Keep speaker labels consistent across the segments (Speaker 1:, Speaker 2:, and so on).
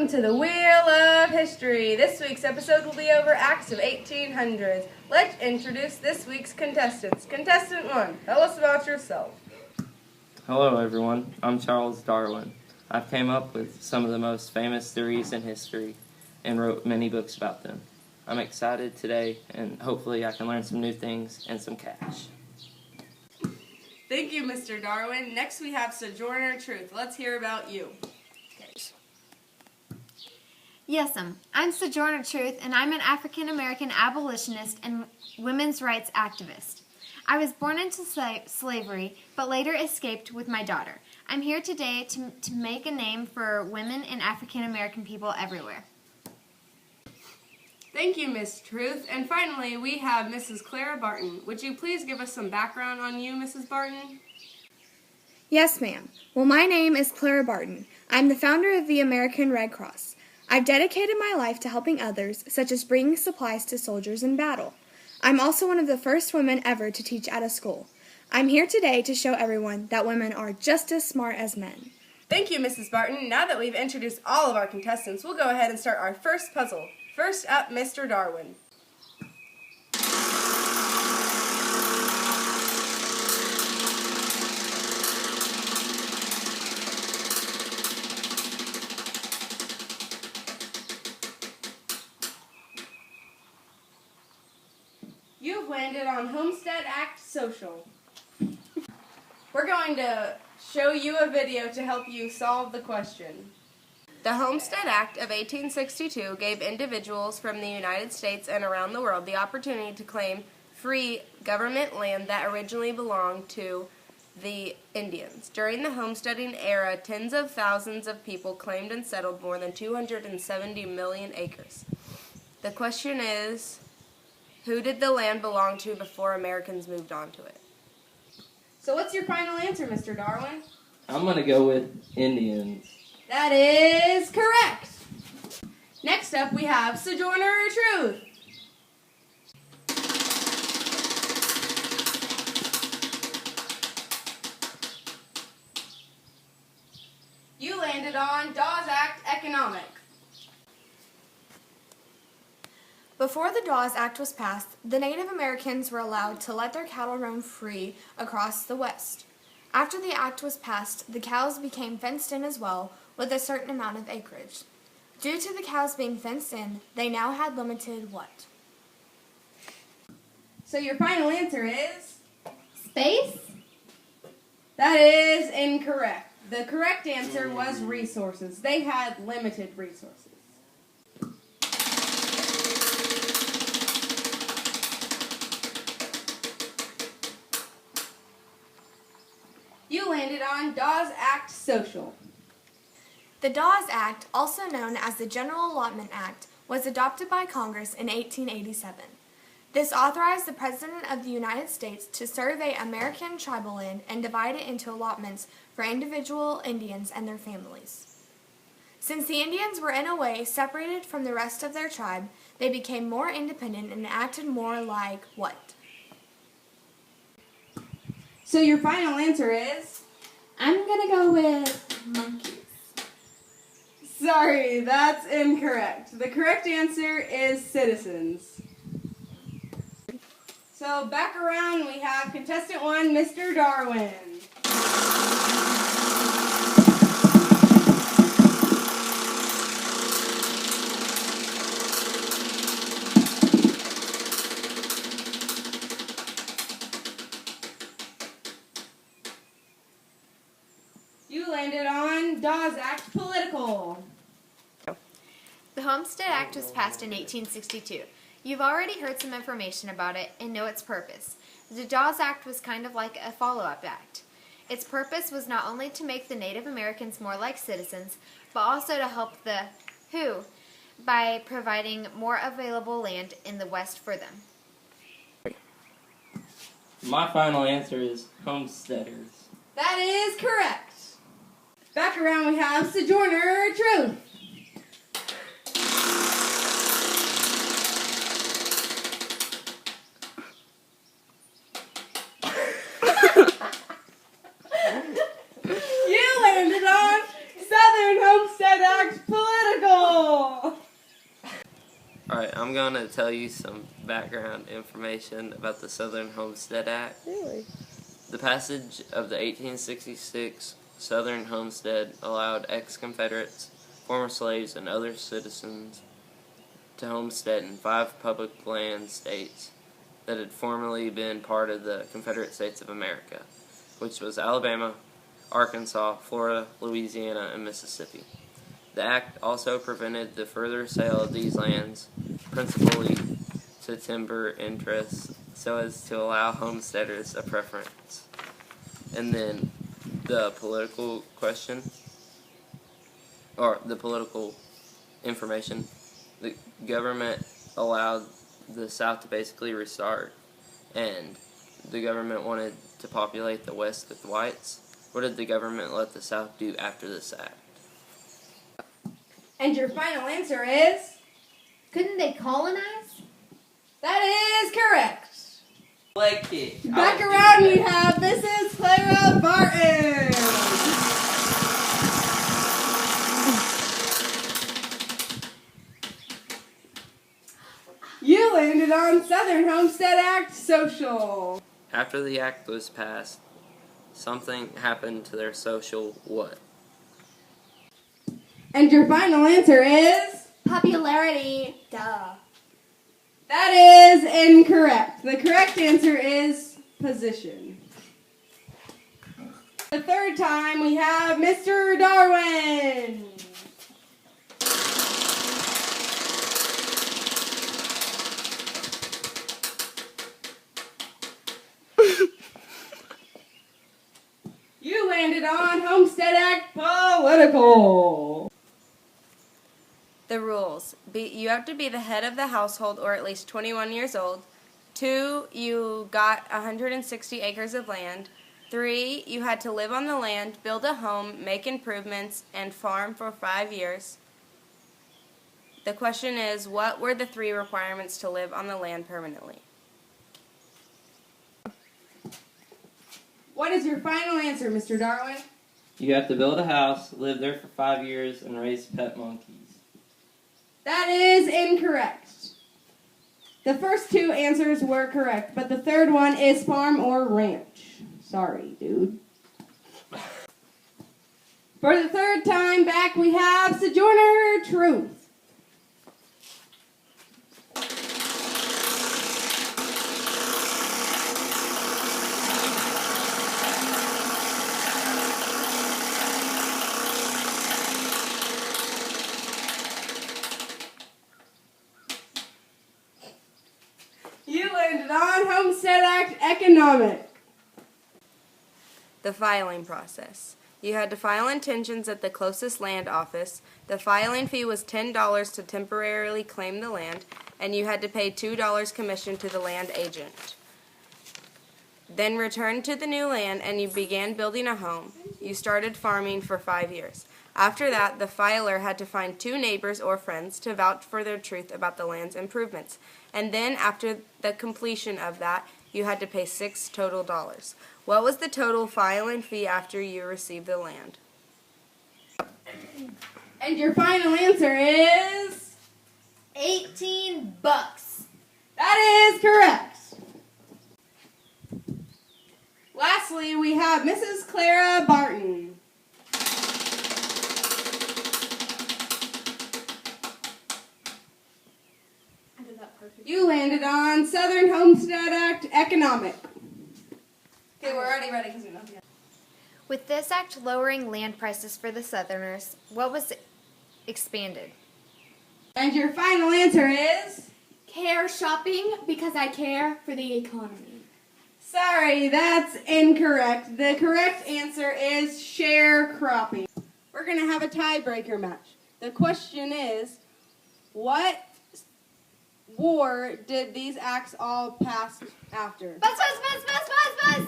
Speaker 1: welcome to the Wheel of History. This week's episode will be over acts of 1800s. Let's introduce this week's contestants. Contestant 1, tell us about yourself.
Speaker 2: Hello everyone, I'm Charles Darwin. I've came up with some of the most famous theories in history and wrote many books about them. I'm excited today and hopefully I can learn some new things and some cash.
Speaker 1: Thank you, Mr. Darwin. Next we have Sojourner Truth. Let's hear about you.
Speaker 3: Yes, I'm Sojourner Truth, and I'm an African-American abolitionist and women's rights activist. I was born into slavery, but later escaped with my daughter. I'm here today to make a name for women and African-American people everywhere.
Speaker 1: Thank you, Miss Truth. And finally, we have Mrs. Clara Barton. Would you please give us some background on you, Mrs. Barton?
Speaker 4: Yes, ma'am. Well, my name is Clara Barton. I'm the founder of the American Red Cross. I've dedicated my life to helping others, such as bringing supplies to soldiers in battle. I'm also one of the first women ever to teach at a school. I'm here today to show everyone that women are just as smart as men.
Speaker 1: Thank you, Mrs. Barton. Now that we've introduced all of our contestants, we'll go ahead and start our first puzzle. First up, Mr. Darwin. You've landed on Homestead Act Social. We're going to show you a video to help you solve the question. The Homestead Act of 1862 gave individuals from the United States and around the world the opportunity to claim free government land that originally belonged to the Indians. During the homesteading era, tens of thousands of people claimed and settled more than 270 million acres. The question is, who did the land belong to before Americans moved on to it? So what's your final answer, Mr. Darwin?
Speaker 2: I'm going to go with Indians.
Speaker 1: That is correct. Next up, we have Sojourner Truth. You landed on Dawes Act Economic.
Speaker 4: Before the Dawes Act was passed, the Native Americans were allowed to let their cattle roam free across the West. After the act was passed, the cows became fenced in as well, with a certain amount of acreage. Due to the cows being fenced in, they now had limited what?
Speaker 1: So your final answer is?
Speaker 3: Space?
Speaker 1: That is incorrect. The correct answer was resources. They had limited resources. You landed on Dawes Act Social.
Speaker 4: The Dawes Act, also known as the General Allotment Act, was adopted by Congress in 1887. This authorized the President of the United States to survey American tribal land and divide it into allotments for individual Indians and their families. Since the Indians were in a way separated from the rest of their tribe, they became more independent and acted more like what?
Speaker 1: So your final answer is?
Speaker 3: I'm gonna go with monkeys.
Speaker 1: Sorry, that's incorrect. The correct answer is citizens. So back around we have contestant 1, Mr. Darwin. You landed on Dawes Act Political.
Speaker 3: The Homestead Act was passed in 1862. You've already heard some information about it and know its purpose. The Dawes Act was kind of like a follow-up act. Its purpose was not only to make the Native Americans more like citizens, but also to help the who by providing more available land in the West for them.
Speaker 2: My final answer is homesteaders.
Speaker 1: That is correct. Back around we have Sojourner Truth. You landed on Southern Homestead Act Political.
Speaker 2: I'm going to tell you some background information about the Southern Homestead Act.
Speaker 1: Really?
Speaker 2: The passage of the 1866 Southern Homestead allowed ex-Confederates, former slaves, and other citizens to homestead in 5 public land states that had formerly been part of the Confederate States of America, which was Alabama, Arkansas, Florida, Louisiana, and Mississippi. The act also prevented the further sale of these lands, principally to timber interests, so as to allow homesteaders a preference. And then the political question, or the political information, the government allowed the South to basically restart, and the government wanted to populate the West with whites. What did the government let the South do after this act?
Speaker 1: And your final answer is?
Speaker 3: Couldn't they colonize?
Speaker 1: That is correct.
Speaker 2: Leg kick.
Speaker 1: Back around we have Mrs. Clara Barton. You landed on Southern Homestead Act Social.
Speaker 2: After the act was passed, something happened to their social what?
Speaker 1: And your final answer is?
Speaker 4: Popularity. Duh.
Speaker 1: That is incorrect. The correct answer is position. The third time we have Mr. Darwin. You landed on Homestead Act Political. The rules. You have to be the head of the household or at least 21 years old. 2, you got 160 acres of land. 3, you had to live on the land, build a home, make improvements, and farm for 5 years. The question is, what were the 3 requirements to live on the land permanently? What is your final answer, Mr. Darwin?
Speaker 2: You have to build a house, live there for 5 years, and raise pet monkeys.
Speaker 1: That is incorrect. The first 2 answers were correct, but the third one is farm or ranch. Sorry, dude. For the third time back, we have Sojourner Truth. You landed on Homestead Act Economic. The filing process. You had to file intentions at the closest land office. The filing fee was $10 to temporarily claim the land, and you had to pay $2 commission to the land agent. Then return to the new land and you began building a home. You started farming for 5 years. After that, the filer had to find 2 neighbors or friends to vouch for their truth about the land's improvements. And then, after the completion of that, you had to pay $6 total. What was the total filing fee after you received the land? And your final answer is?
Speaker 3: $18.
Speaker 1: That is correct. Lastly, we have Mrs. Clara Barton. You landed on Southern Homestead Act Economic. Okay, we're already ready because we know.
Speaker 3: With this act lowering land prices for the Southerners, what was expanded?
Speaker 1: And your final answer is?
Speaker 4: Care shopping because I care for the economy.
Speaker 1: Sorry, that's incorrect. The correct answer is sharecropping. We're going to have a tiebreaker match. The question is, what war did these acts all pass after?
Speaker 3: Buzz, buzz, buzz, buzz, buzz, buzz!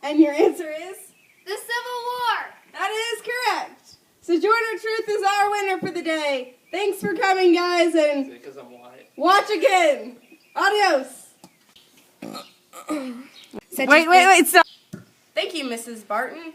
Speaker 1: And your answer is?
Speaker 3: The Civil War!
Speaker 1: That is correct. Sojourner Truth is our winner for the day. Thanks for coming, guys, and
Speaker 2: Because I'm white.
Speaker 1: watch again. Adios. Wait, stop. Thank you, Mrs. Barton.